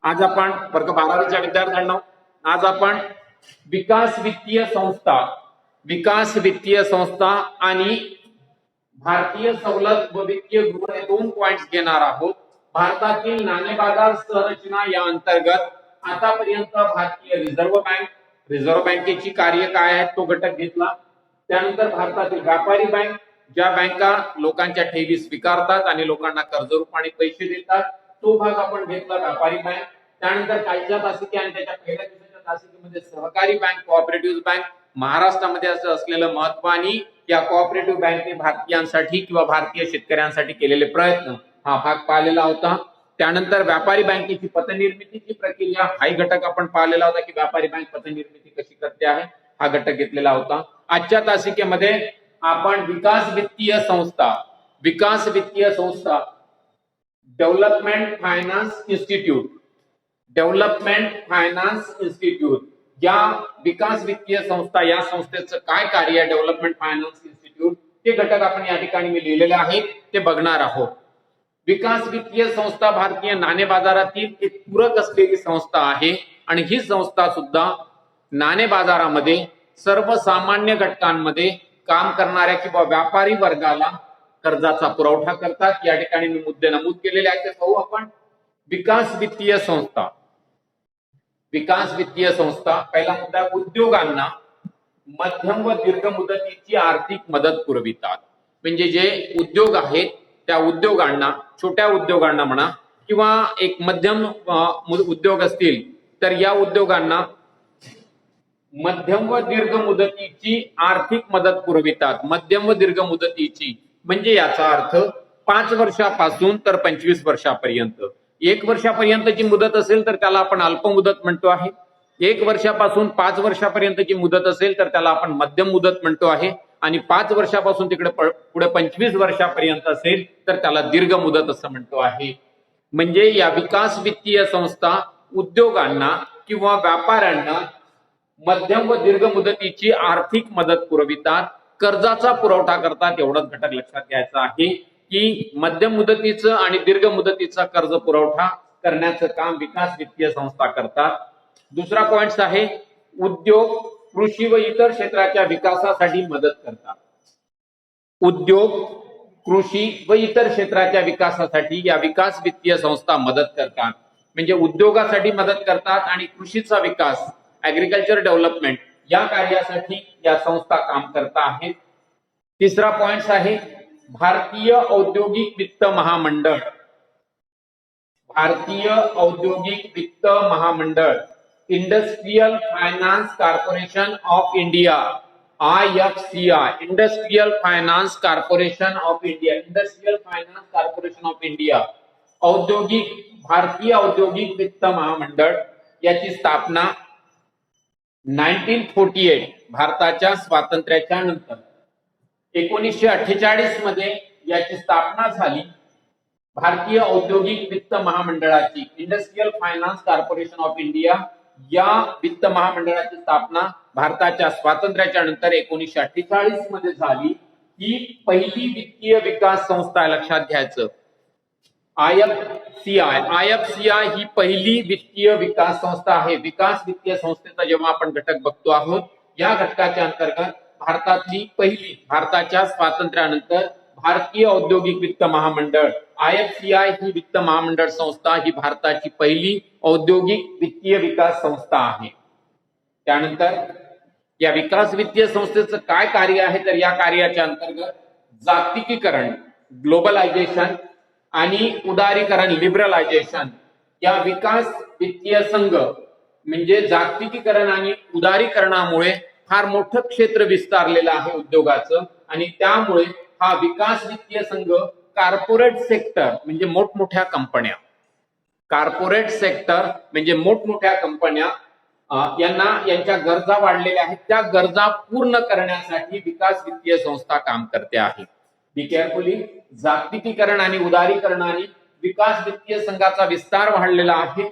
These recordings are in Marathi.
आज आपण वर्ग 12वीच्या विद्यार्थ्यांना आज आपण विकास वित्तीय संस्था आणि भारतीय सवलत व वित्तीय गृह हे 2 पॉइंट्स घेणार आहोत। भारतातील नाणे बाजार संरचना या अंतर्गत आतापर्यंत भारतीय रिझर्व्ह बँकेची कार्य काय आहेत तो घटक घेतला। त्यानंतर भारतातील व्यापारी बँक, ज्या बँका लोकांच्या ठेवी स्वीकारतात आणि लोकांना कर्ज रूपाने पैसे देतात, तो भाग आपण घेतला व्यापारी बँक। त्यानंतर कालच्या तासिके आणि त्याच्या पहिल्या दिवसाच्या तासिकेमध्ये सहकारी बँक, कोऑपरेटिव्ह बँक, महाराष्ट्रामध्ये असलेलं महत्व आणि या कोऑपरेटिव्ह बँकेने भारतीयांसाठी किंवा भारतीय शेतकऱ्यांसाठी केलेले प्रयत्न हा भाग पाहिलेला होता। त्यानंतर व्यापारी बँकेची पतनिर्मितीची प्रक्रिया हा घटक आपण पाहिलेला होता की व्यापारी बँक पतनिर्मिती कशी करते आहे, हा घटक घेतलेला होता। आजच्या तासिकेमध्ये आपण विकास वित्तीय संस्था डेव्हलपमेंट फायनान्स इन्स्टिट्यूट या विकास वित्तीय संस्था या संस्थेचं काय कार्य आहे, डेव्हलपमेंट फायनान्स इन्स्टिट्यूट ते घटक आपण या ठिकाणी मी लिहिलेले आहे ते बघणार आहोत। विकास वित्तीय संस्था भारतीय नाणे बाजारातील एक पूरक असलेली संस्था आहे आणि ही संस्था सुद्धा नाणे बाजारामध्ये सर्वसामान्य घटकांमध्ये काम करणाऱ्या किंवा व्यापारी वर्गाला कर्जाचा पुरवठा करतात। या ठिकाणी मी मुद्दे नमूद केलेले आहेत ते पाहू आपण। विकास वित्तीय संस्था पहिला मुद्दा, उद्योगांना मध्यम व दीर्घ मुदतीची आर्थिक मदत पुरवितात। म्हणजे जे उद्योग आहेत त्या उद्योगांना, छोट्या उद्योगांना म्हणा किंवा एक मध्यम उद्योग असतील तर या उद्योगांना मध्यम व दीर्घ मुदतीची आर्थिक मदत पुरवितात। मध्यम व दीर्घ मुदतीची म्हणजे याचा अर्थ 5 वर्षापासून तर 25 वर्षापर्यंत। 1 वर्षापर्यंतची मुदत असेल तर त्याला आपण अल्प मुदत म्हणतो आहे। 1 वर्षापासून 5 वर्षापर्यंतची मुदत असेल तर त्याला आपण मध्यम मुदत म्हणतो आहे आणि 5 वर्षापासून तिकडे पुढे 25 वर्षापर्यंत असेल तर त्याला दीर्घ मुदत असं म्हणतो आहे। म्हणजे या विकास वित्तीय संस्था उद्योगांना किंवा व्यापाऱ्यांना मध्यम व दीर्घ मुदतीची आर्थिक मदत पुरवितात, कर्जाचा पुरवठा करतात। एवढंच घटक लक्षात घ्यायचं आहे की मध्यम मुदतीचं आणि दीर्घ मुदतीचा कर्ज पुरवठा करण्याचं काम विकास वित्तीय संस्था करतात। दुसरा पॉइंट आहे उद्योग, कृषी व इतर क्षेत्राच्या विकासासाठी मदत करतात। उद्योग, कृषी व इतर क्षेत्राच्या विकासासाठी या विकास वित्तीय संस्था मदत करतात। म्हणजे उद्योगासाठी मदत करतात आणि कृषीचा विकास, ऍग्रीकल्चर डेव्हलपमेंट या कार्यासाठी या संस्था काम करत आहेत। तिसरा पॉइंट आहे भारतीय औद्योगिक वित्त महामंडळ। भारतीय औद्योगिक वित्त महामंडळ, industrial finance corporation of India, IFCI, industrial finance corporation of India, भारतीय औद्योगिक वित्त महामंडळ याची स्थापना 1948 भारताच्या स्वातंत्र्याच्या नंतर 1948 मध्ये याची स्थापना झाली। भारतीय औद्योगिक वित्त महामंडळाची, industrial finance corporation of India या वित्त महामंडळाची स्थापना भारताच्या स्वातंत्र्याच्या नंतर 1948 मध्ये झाली। ही पहिली वित्तीय विकास संस्था, लक्षात घ्यायचं। IFCI ही पहिली वित्तीय विकास संस्था आहे। विकास वित्तीय संस्थेचा जेव्हा आपण घटक बघतो आहोत या घटकाच्या अंतर्गत भारताच्या स्वातंत्र्यानंतर भारतीय औद्योगिक वित्त महामंडळ IFCI ही वित्त महामंडळ संस्था ही भारताची पहिली औद्योगिक वित्तीय विकास संस्था आहे। त्यानंतर या विकास वित्तीय संस्थेचं काय कार्य आहे तर या कार्याच्या अंतर्गत जागतिकीकरण, ग्लोबलायझेशन आणि उदारीकरण, लिबरलायझेशन या विकास वित्तीय संघ म्हणजे जागतिकीकरण आणि उदारीकरणामुळे फार मोठं क्षेत्र विस्तारलेलं आहे उद्योगाचं आणि त्यामुळे हा विकास वित्तीय संघ कॉर्पोरेट सेक्टर म्हणजे मोठमोठ्या कंपन्या यांच्या गरजा वाढलेल्या आहेत, त्या गरजा पूर्ण करण्यासाठी विकास वित्तीय संस्था काम करते आहे। बी केअरफुली, जागतिकीकरण आणि उदारीकरणाने विकास वित्तीय संघाचा विस्तार वाढलेला आहे।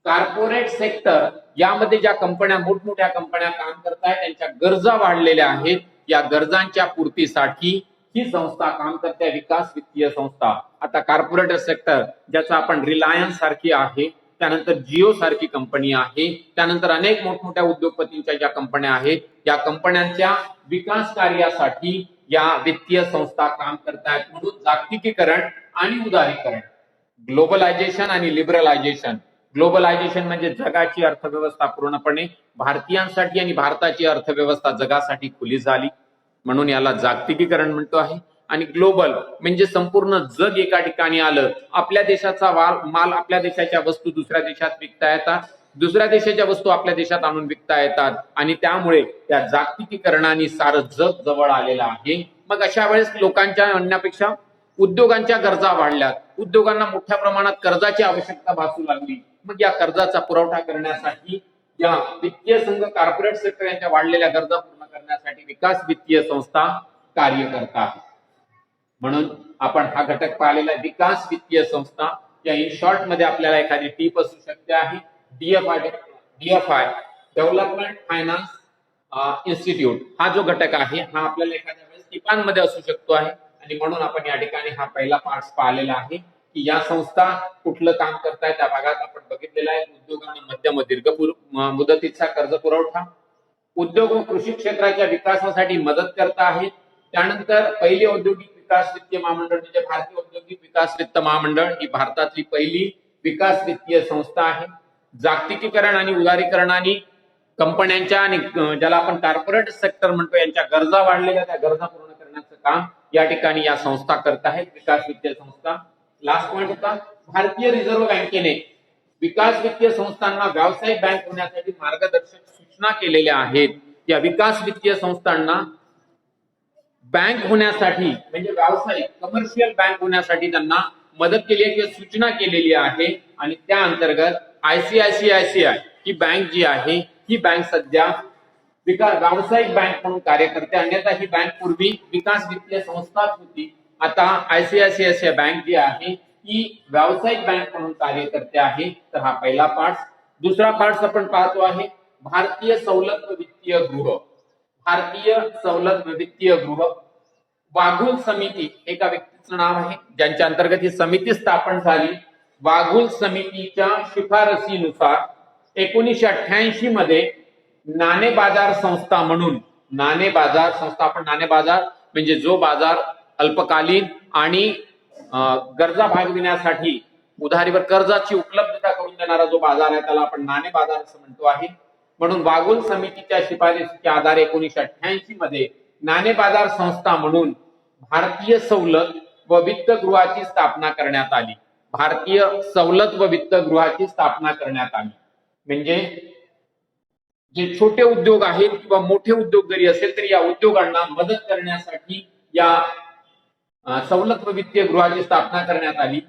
कॉर्पोरेट सेक्टर यामध्ये ज्या कंपन्या, मोठमोठ्या कंपन्या काम करतायत त्यांच्या गरजा वाढलेल्या आहेत, या गरजांच्या पूर्तीसाठी ही संस्था काम करते, विकास वित्तीय संस्था। आता कॉर्पोरेट सेक्टर ज्याचा आपण रिलायन्स सारखी आहे, त्यानंतर जिओ सारखी कंपनी आहे, त्यानंतर अनेक मोठमोठ्या उद्योगपतींच्या ज्या कंपन्या आहेत या कंपन्यांच्या विकास कार्यासाठी या वित्तीय संस्था काम करतायत. म्हणून जागतिकीकरण आणि उदारीकरण, ग्लोबलायझेशन आणि लिबरलायझेशन. ग्लोबलायझेशन म्हणजे जगाची अर्थव्यवस्था पूर्णपणे भारतीयांसाठी आणि भारताची अर्थव्यवस्था जगासाठी खुली झाली, म्हणून याला जागतिकीकरण म्हणतो आहे. आणि ग्लोबल म्हणजे संपूर्ण जग एका ठिकाणी आलं, आपल्या देशाचा माल आपल्या देशाच्या वस्तू दुसऱ्या देशात विकता येतात, दुसऱ्या देशाच्या वस्तू आपल्या देशात आणून विकता येतात आणि त्यामुळे त्या जागतिकीकरणाने सारं जग जवळ आलेलं आहे. मग अशा वेळेस लोकांच्या म्हणण्यापेक्षा उद्योगांच्या गरजा वाढल्यात, उद्योगांना मोठ्या प्रमाणात कर्जाची आवश्यकता भासू लागली. मग या कर्जाचा पुरवठा करण्यासाठी या वित्तीय संघ, कॉर्पोरेट सेक्टर यांच्या वाढलेल्या गरजा पूर्ण करण्यासाठी विकास वित्तीय संस्था कार्य करतात. म्हणून आपण हा घटक पाहिलेला आहे, विकास वित्तीय संस्था. या इन शॉर्ट मध्ये आपल्याला एखादी टीप असू शकते आहे, डीएफआय डेव्हलपमेंट फायनान्स इन्स्टिट्यूट. हा जो घटक आहे हा आपल्याला एखाद्या वेळेस टिपांमध्ये असू शकतो आहे आणि म्हणून आपण या ठिकाणी हा पहिला पार्ट पाहिलेला आहे की या संस्था कुठलं काम करतायत. त्या भागात आपण बघितलेला आहे उद्योगांना मध्यम व दीर्घ मुदतीचा कर्ज पुरवठा, उद्योग व कृषी क्षेत्राच्या विकासासाठी मदत करता आहेत. त्यानंतर पहिली औद्योगिक विकास वित्तीय महामंडळ म्हणजे भारतीय औद्योगिक विकास वित्त महामंडळ ही भारतातली पहिली विकास वित्तीय संस्था आहे. जागतिकीकरण आणि उदारीकरणाने कंपन्यांच्या आणि ज्याला आपण कॉर्पोरेट सेक्टर म्हणतो यांच्या गरजा वाढलेल्या, त्या गरजा पूर्ण करण्याचं काम या ठिकाणी या संस्था करत आहेत, विकास वित्तीय संस्था. लास्ट पॉइंट होता, भारतीय रिझर्व्ह बँकेने विकास वित्तीय संस्थांना व्यावसायिक बँक होण्यासाठी मार्गदर्शक सूचना केलेल्या आहेत. या विकास वित्तीय संस्थांना बँक होण्यासाठी म्हणजे व्यावसायिक कमर्शियल बँक होण्यासाठी त्यांना मदत केली आहे किंवा सूचना केलेली आहे. आणि त्या अंतर्गत आयसीआयसीआय ही बँक जी आहे ही बँक सध्या व्यावसायिक बँक म्हणून कार्य करते. अन्यथा ही बँक पूर्वी विकास वित्तीय संस्थाच होती. आता आयसीआयसीआय बँक जी आहे ही व्यावसायिक बँक म्हणून कार्य करते आहे. तर हा पहिला पार्ट. दुसरा पार्ट आपण पाहतो आहे भारतीय सवलत व वित्तीय गृह. भारतीय सवलत व वित्तीय गृह वाघूल समिती एका व्यक्तीचं नाव आहे ज्यांच्या अंतर्गत ही समिती स्थापन झाली. वाघूल समितीच्या शिफारसीनुसार 1988 मध्ये नाणे बाजार संस्था म्हणून, नाणे बाजार संस्था, आपण नाणे बाजार म्हणजे जो बाजार अल्पकालीन आणि गरजा भागविण्यासाठी उधारीवर कर्जाची उपलब्धता करून देणारा जो बाजार आहे त्याला आपण नाणे बाजार असं म्हणतो आहे. म्हणून वाघूल समितीच्या शिफारसीच्या आधारे 1988 मध्ये नाणे बाजार संस्था म्हणून भारतीय सवलत व वित्त गृहाची स्थापना करण्यात आली. भारतीय सवलत व वित्त गृहाची स्थापना करण्यात आली म्हणजे जे छोटे उद्योग आहेत किंवा मोठे उद्योग जरी असेल तरी या उद्योगांना मदत करण्यासाठी या सवलत व वित्तीय गृहाची स्थापना करण्यात आली.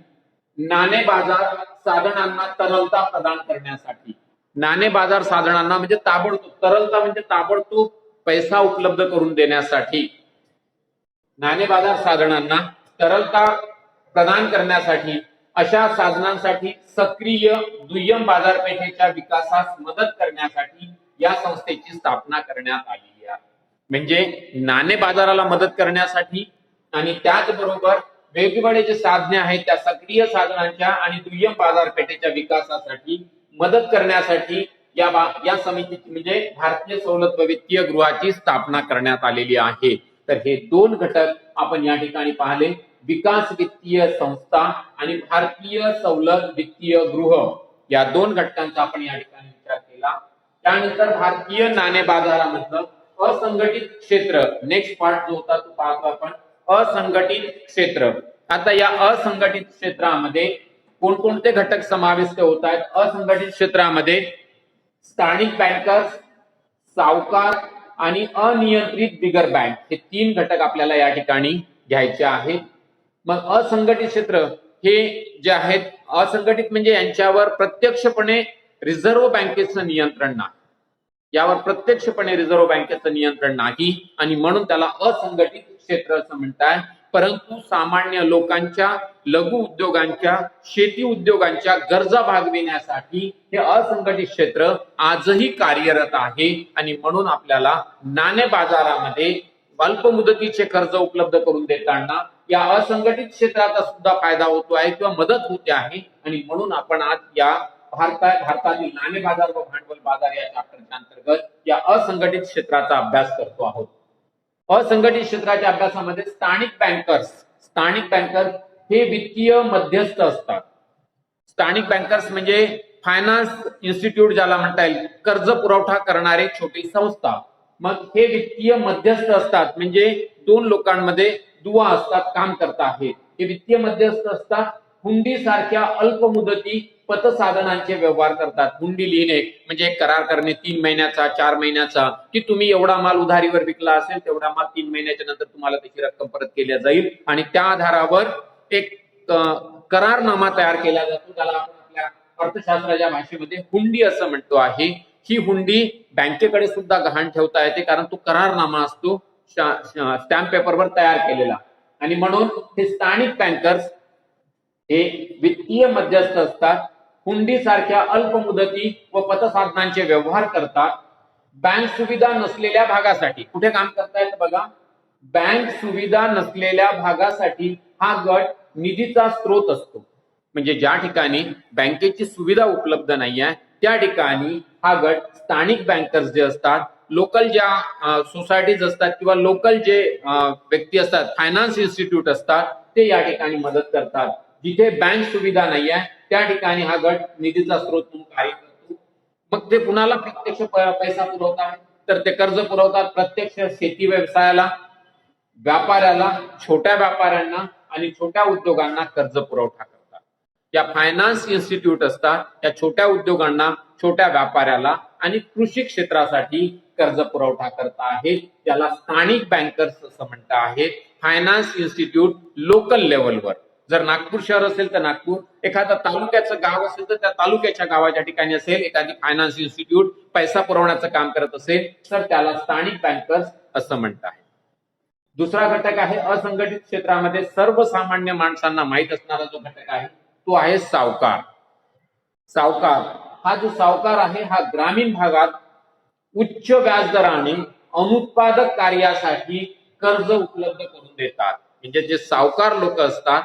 नाणे बाजार साधनांना तरलता प्रदान करण्यासाठी, नाणे बाजार साधनांना म्हणजे ताबडतोब, तरलता म्हणजे ताबडतोब पैसा उपलब्ध करून देण्यासाठी, नाणे बाजार साधनांना तरलता प्रदान करण्यासाठी, अशा साधनांसाठी सक्रिय दुय्यम बाजारपेठेच्या विकासास मदत करण्यासाठी या संस्थेची स्थापना करण्यात आलेली आहे. म्हणजे नाणे बाजाराला मदत करण्यासाठी आणि त्याचबरोबर वेगवेगळे जे साधने आहेत त्या सक्रिय साधनांच्या आणि दुय्यम बाजारपेठेच्या विकासासाठी मदत करण्यासाठी या समितीची म्हणजे भारतीय सवलत व वित्तीय गृहाची स्थापना करण्यात आलेली आहे. तर हे दोन घटक आपण या ठिकाणी पाहिले, विकास वित्तीय संस्था आणि भारतीय सवलत वित्तीय गृह, या दोन घटकांचा आपण या ठिकाणी विचार केला. त्यानंतर भारतीय नाणे बाजारामधलं असंघटित क्षेत्र, नेक्स्ट पार्ट जो होता तो पाहतो आपण, असंघटित क्षेत्र. आता या असंघटित क्षेत्रामध्ये कोणकोणते घटक समाविष्ट होत आहेत? असंघटित क्षेत्रामध्ये स्थानिक बँकर्स, सावकार आणि अनियंत्रित बिगर बँक हे तीन घटक आपल्याला या ठिकाणी घ्यायचे आहेत. मग असंघटित क्षेत्र हे जे आहेत, असंघटित म्हणजे यांच्यावर प्रत्यक्षपणे रिझर्व्ह बँकेचं नियंत्रण नाही, यावर प्रत्यक्षपणे रिझर्व्ह बँकेचं नियंत्रण नाही आणि म्हणून त्याला असंघटित क्षेत्र असं म्हणतात. परंतु सामान्य लोकांच्या, लघु उद्योगांच्या, शेती उद्योगांच्या गरजा भागविण्यासाठी हे असंघटित क्षेत्र आजही कार्यरत आहे आणि म्हणून आपल्याला नाणे बाजारामध्ये अल्प मुदतीचे कर्ज उपलब्ध करून देताना या असंघटित क्षेत्राचा सुद्धा फायदा होतो आहे किंवा मदत होते आहे आणि म्हणून आपण आज या भारतातील नाणे बाजार व भांडवल बाजार या चॅप्टरच्या अंतर्गत या असंघटित क्षेत्राचा अभ्यास करतो आहोत. असंघटित क्षेत्राच्या अभ्यासामध्ये स्थानिक बँकर्स हे वित्तीय मध्यस्थ असतात. स्थानिक बँकर्स म्हणजे फायनान्स इन्स्टिट्यूट ज्याला म्हणता येईल, कर्ज पुरवठा करणारे छोटी संस्था. मग हे वित्तीय मध्यस्थ असतात, म्हणजे दोन लोकांमध्ये दुवा असतात, काम करता आहेत. हे वित्तीय मध्यस्थ असतात. हुंडी सारख्या अल्प मुदती पतसाधनांचे व्यवहार करतात. हुंडी लिहिणे म्हणजे एक करार करणे 3 महिन्याचा 4 महिन्याचा, की तुम्ही एवढा माल उधारीवर विकला असेल तेवढा माल 3 महिन्याच्या नंतर तुम्हाला त्याची रक्कम परत केली जाईल आणि त्या आधारावर एक करारनामा तयार केला जातो, त्याला आपण आपल्या अर्थशास्त्राच्या भाषेमध्ये हुंडी असं म्हणतो आहे. ही हुंडी बँकेकडे सुद्धा गहाण ठेवता येते, कारण तो करारनामा असतो स्टॅम्प पेपरवर तयार केलेला. आणि म्हणून हे स्थानिक बँकर्स हे वित्तीय मध्यस्थ असतात. हुंडी सारख्या अल्प मुदती व पतसाधनांचे व्यवहार करतात. बँक सुविधा नसलेल्या भागासाठी कुठे काम करतायत बघा, बँक सुविधा नसलेल्या भागासाठी हा गट निधीचा स्रोत असतो. म्हणजे ज्या ठिकाणी बँकेची सुविधा उपलब्ध नाही आहे त्या ठिकाणी हा गट स्थानिक बँकर्स जे असतात, लोकल ज्या सोसायटीज असतात किंवा लोकल जे व्यक्ती असतात, फायनान्स इन्स्टिट्यूट असतात, ते या ठिकाणी मदत करतात. जिथे बँक सुविधा नाही आहे त्या ठिकाणी हा गट निधीचा स्रोत म्हणून कार्य करतो. मग ते कुणाला प्रत्यक्ष पैसा पुरवतात, तर ते कर्ज पुरवतात प्रत्यक्ष शेती व्यवसायाला, व्यापाऱ्याला, छोट्या व्यापाऱ्यांना आणि छोट्या उद्योगांना कर्ज पुरवठा करतात. या फायनान्स इन्स्टिट्यूट असतात, या छोट्या उद्योगांना, छोट्या व्यापाऱ्याला आणि कृषी क्षेत्रासाठी कर्ज पुरवठा करता आहेत. त्याला स्थानिक बँकर्स असं म्हणता आहेत. फायनान्स इन्स्टिट्यूट लोकल लेवलवर, जर नागपूर शहर असेल तर नागपूर, एखादा तालुक्याचं गाव असेल तर त्या तालुक्याच्या गावाच्या ठिकाणी असेल, एखादी फायनान्स इन्स्टिट्यूट पैसा पुरवण्याचं काम करत असेल तर त्याला स्थानिक बँकर्स असं म्हणतात. दुसरा घटक आहे असंघटित क्षेत्रामध्ये सर्वसामान्य माणसांना माहित असणारा जो घटक आहे तो आहे सावकार. हा जो सावकार आहे हा ग्रामीण भागात उच्च व्याजदराने अनुत्पादक कार्यासाठी कर्ज उपलब्ध करून देतात. म्हणजे जे सावकार लोक असतात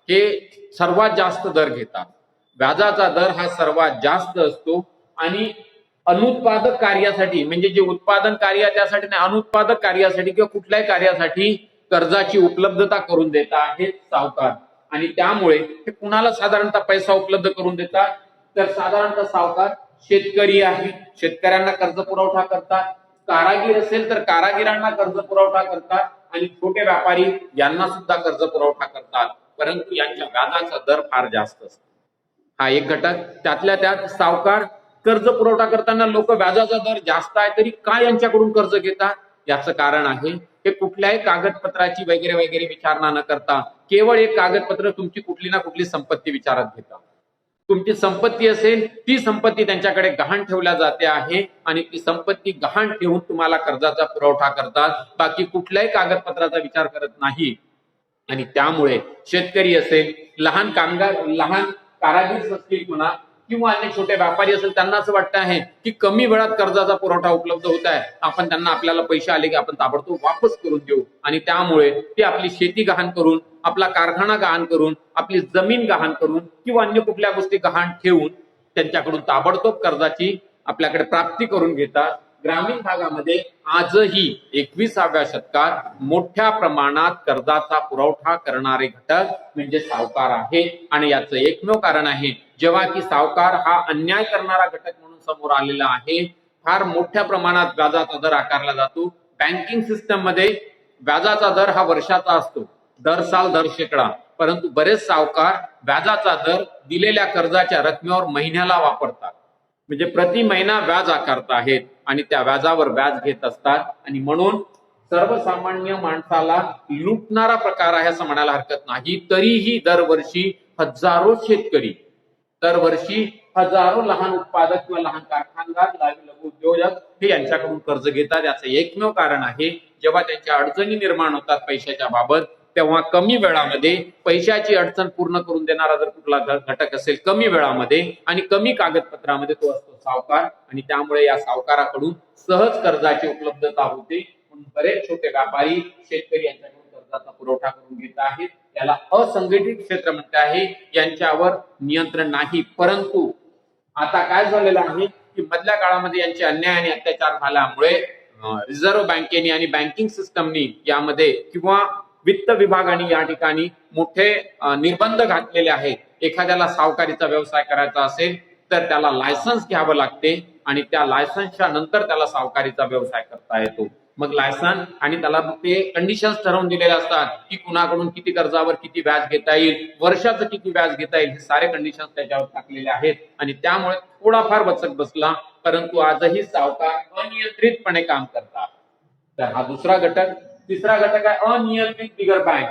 हे सर्वात जास्त दर घेतात, व्याजाचा दर हा सर्वात जास्त असतो आणि अनुत्पादक कार्यासाठी, म्हणजे जे उत्पादन कार्य त्यासाठी नाही, अनुत्पादक कार्यासाठी किंवा कुठल्याही कार्यासाठी कर्जाची उपलब्धता करून देतात आहेत सावकार. आणि त्यामुळे ते कुणाला साधारणतः पैसा उपलब्ध करून देतात, तर साधारणतः सावकार शेतकरी आहे, शेतकऱ्यांना कर्ज पुरवठा करतात, कारागीर असेल तर कारागिरांना कर्ज पुरवठा करतात आणि छोटे व्यापारी यांना सुद्धा कर्ज पुरवठा करतात. परंतु यांच्या व्याजाचा दर फार जास्त असतो. हा एक घटक. त्यातल्या त्यात सावकार कर्ज पुरवठा करताना लोक व्याजाचा दर जास्त आहे तरी का यांच्याकडून कर्ज घेतात, याचं कारण आहे हे कुठल्याही कागदपत्राची वगैरे वगैरे विचारणा न करता केवळ एक कागदपत्र तुमची कुठली ना कुठली संपत्ती विचारात घेतात. तुमची संपत्ती असेल ती संपत्ती त्यांच्याकडे गहाण ठेवल्या जाते आहे आणि ती संपत्ती गहाण ठेवून तुम्हाला कर्जाचा पुरवठा करतात. बाकी कुठल्याही कागदपत्राचा विचार करत नाही. आणि त्यामुळे शेतकरी असेल, लहान कारागीर असतील म्हणा किंवा अन्य छोटे व्यापारी असेल, त्यांना असं वाटतं आहे की कमी वेळात कर्जाचा पुरवठा उपलब्ध होत आहे, आपण त्यांना आपल्याला पैसे आले की आपण ताबडतोब वापस करून देऊ. आणि त्यामुळे ते आपली शेती गहाण करून, आपला कारखाना गहाण करून, आपली जमीन गहाण करून किंवा अन्य कुठल्या गोष्टी गहाण ठेवून त्यांच्याकडून ताबडतोब कर्जाची आपल्याकडे प्राप्ती करून घेतात. ग्रामीण भागामध्ये आजही 21व्या शतकात मोठ्या प्रमाणात कर्जाचा पुरवठा करणारे घटक म्हणजे सावकार आहे. आणि याचं एकमेव कारण आहे, जेव्हा की सावकार हा अन्याय करणारा घटक म्हणून समोर आलेला आहे, फार मोठ्या प्रमाणात व्याजाचा दर आकारला जातो. बँकिंग सिस्टम मध्ये व्याजाचा दर हा वर्षाचा असतो, दर साल दर शेकडा. परंतु बरेच सावकार व्याजाचा दर दिलेल्या कर्जाच्या रकमेवर महिन्याला वापरतात, म्हणजे प्रति महिना व्याज आकारत आहेत आणि त्या व्याजावर व्याज घेत असतात. आणि म्हणून सर्वसामान्य माणसाला लुटणारा प्रकार आहे असं म्हणायला हरकत नाही. तरीही दरवर्षी हजारो लहान उत्पादक किंवा लहान कारखानदार, लघु उद्योजक हे यांच्याकडून कर्ज घेतात. याचं एकमेव कारण आहे, जेव्हा त्यांच्या अडचणी निर्माण होतात पैशाच्या बाबत, तेव्हा कमी वेळामध्ये पैशाची अडचण पूर्ण करून देणारा जर कुठला घटक असेल कमी वेळामध्ये आणि कमी कागदपत्रामध्ये, तो असतो सावकार. आणि त्यामुळे या सावकाराकडून सहज कर्जाची उपलब्धता होते. म्हणून बरेच छोटे व्यापारी, शेतकरी यांच्याकडून कर्जाचा पुरवठा करून घेत आहेत. याला असंघटित क्षेत्र म्हणते आहे. यांच्यावर नियंत्रण नाही, परंतु आता काय झालेलं आहे की मधल्या काळामध्ये यांचे अन्याय आणि अत्याचार झाल्यामुळे रिझर्व्ह बँकेने आणि बँकिंग सिस्टमनी यामध्ये किंवा वित्त विभागाने या ठिकाणी मोठे निर्बंध घातलेले आहेत. एखाद्याला सावकारीचा व्यवसाय करायचा असेल तर त्याला लायसन्स घ्यावं लागते आणि त्या लायसन्सच्या नंतर त्याला सावकारीचा व्यवसाय करता येतो. मग लायसन आणि त्याला ते कंडिशन्स ठरवून दिलेले असतात की कुणाकडून किती कर्जावर किती व्याज घेता येईल, वर्षाचं किती व्याज घेता येईल, हे सारे कंडिशन्स त्याच्यावर टाकलेले आहेत आणि त्यामुळे थोडाफार बचत बसला. परंतु आजही सावकार अनियंत्रितपणे काम करतात. तर हा दुसरा घटक. तिसरा घटक आहे अनियंत्रित बिगर बँक.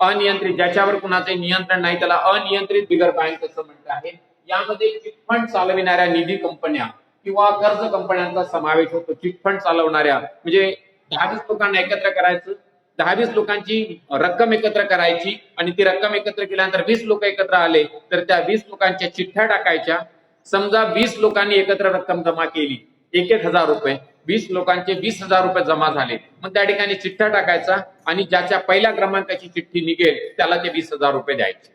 अनियंत्रित, ज्याच्यावर कुणाचे नियंत्रण नाही त्याला अनियंत्रित बिगर बँक असं म्हणतात आहे. यामध्ये चिटफंड चालविणाऱ्या निधी कंपन्या किंवा कर्ज कंपन्यांचा समावेश होतो. चिटफंड चालवणाऱ्या म्हणजे 10-20 लोकांना एकत्र करायचं, 10-20 लोकांची रक्कम एकत्र करायची आणि ती रक्कम एकत्र केल्यानंतर 20 लोक एकत्र आले तर त्या 20 लोकांच्या चिठ्ठ्या टाकायच्या. समजा 20 लोकांनी एकत्र रक्कम जमा केली 1,000 रुपये, 20 लोकांचे 20,000 रुपये जमा झाले. मग त्या ठिकाणी चिठ्ठ्या टाकायचा आणि ज्याच्या पहिल्या क्रमांकाची चिठ्ठी निघेल त्याला ते 20,000 रुपये द्यायचे.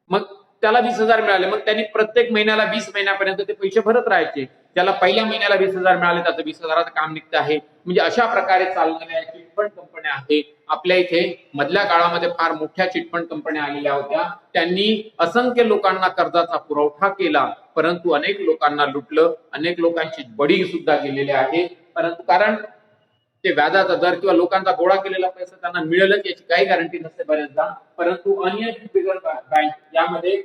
मग त्याला 20,000 मिळाले, मग त्यांनी प्रत्येक महिन्याला 20 महिन्यापर्यंत ते पैसे भरत राहायचे. त्याला पहिल्या महिन्याला 20,000 मिळाले, त्याचं 20,000चं काम निघतं आहे. म्हणजे अशा प्रकारे चालणाऱ्या चिटफंड कंपन्या आहेत. आपल्या इथे मधल्या काळामध्ये फार मोठ्या चिटफंड कंपन्या आलेल्या होत्या. त्यांनी असंख्य लोकांना कर्जाचा पुरवठा केला, परंतु अनेक लोकांना लुटलं, अनेक लोकांची बळी सुद्धा गेलेले आहे. परंतु कारण ते व्याजाचा दर किंवा लोकांचा गोळा केलेला पैसा त्यांना मिळेलच याची काही गॅरंटी नसते बरेचदा. परंतु अनियंत्रित बिगर बँक यामध्ये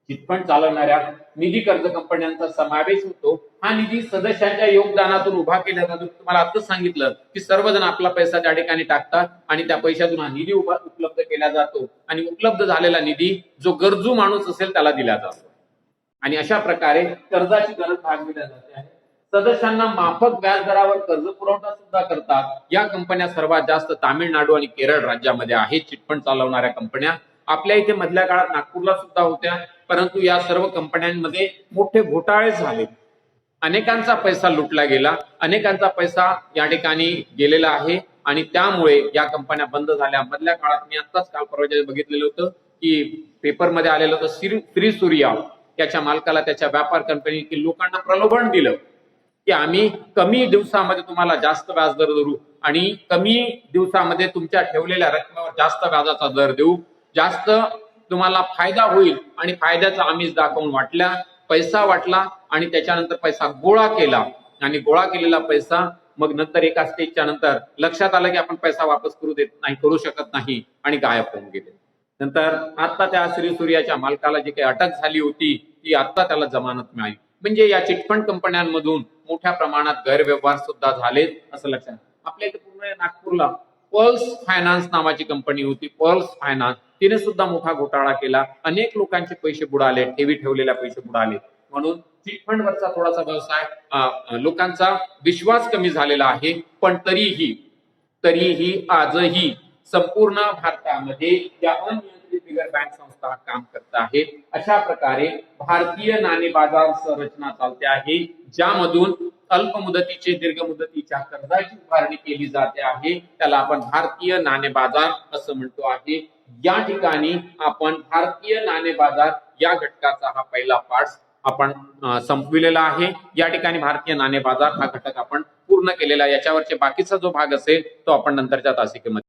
चिटफंड चालवणाऱ्या निधी कर्ज कंपन्यांचा समावेश होतो. हा निधी सदस्यांच्या योगदानातून उभा केला जातो. तुम्हाला आताच सांगितलं की सर्वजण आपला पैसा त्या ठिकाणी टाकतात आणि त्या पैशातून हा निधी उपलब्ध केला जातो आणि उपलब्ध झालेला निधी जो गरजू माणूस असेल त्याला दिला जातो आणि अशा प्रकारे कर्जाची गरज भागविली जाते आहे. सदस्यांना माफक व्याजदरावर कर्ज पुरवठा सुद्धा करतात. या कंपन्या सर्वात जास्त तामिळनाडू आणि केरळ राज्यामध्ये आहेत चिटफंड चालवणाऱ्या कंपन्या. आपल्या इथे मधल्या काळात नागपूरला सुद्धा होत्या, परंतु या सर्व कंपन्यांमध्ये मोठे घोटाळे झाले. अनेकांचा पैसा लुटला गेला, अनेकांचा पैसा या ठिकाणी गेलेला आहे आणि त्यामुळे या कंपन्या बंद झाल्या. मधल्या काळात मी आताच काल परवा बघितलेलं होतं की पेपरमध्ये आलेलं होतं श्री सूर्या याच्या मालकाला त्याच्या व्यापार कंपनी लोकांना प्रलोभन दिलं की आम्ही कमी दिवसामध्ये तुम्हाला जास्त व्याजदर धरू आणि कमी दिवसामध्ये तुमच्या ठेवलेल्या रकमेवर जास्त व्याजाचा दर देऊ, जास्त तुम्हाला फायदा होईल आणि फायद्याचा आमिष दाखवून पैसा वाटला आणि त्याच्यानंतर पैसा गोळा केला आणि गोळा केलेला पैसा मग नंतर एका स्टेजच्या नंतर लक्षात आलं की आपण पैसा वापस करू शकत नाही आणि गायब होऊन गेले. नंतर आता त्या श्री सूर्याच्या मालकाला जी काही अटक झाली होती ती आता त्याला जमानत मिळाली. म्हणजे या चिटफंड कंपन्यांमधून मोठ्या प्रमाणात गैरव्यवहार सुद्धा झालेत असं लक्षात. आपल्या इथे पूर्ण नागपूरला पल्स फायनान्स नावाची कंपनी होती. पल्स फायनान्स तिने सुद्धा मोठा घोटाळा केला. अनेक लोकांचे पैसे बुडाले, ठेवलेल्या पैसे बुडाले. म्हणून चिटफंड वरचा थोडासा व्यवसाय लोकांचा विश्वास कमी झालेला आहे. पण तरीही आजही संपूर्ण भारतामध्ये या अनियंत्रित बिगर बँक संस्था काम करत आहेत. अशा प्रकारे भारतीय नाणे बाजार संरचना चालते आहे, ज्यामधून अल्प मुदतीचे दीर्घ मुदतीच्या कर्जाची उभारणी केली जाते आहे. त्याला आपण भारतीय नाणे बाजार असं म्हणतो आहे. या ठिकाणी आपण भारतीय नाणे बाजार या घटकाचा हा पहिला पार्ट आपण संपविलेला आहे. या ठिकाणी भारतीय नाणे बाजार हा घटक आपण पूर्ण केलेला. याच्यावरचे बाकीचा जो भाग असेल तो आपण नंतरच्या तासिकेमध्ये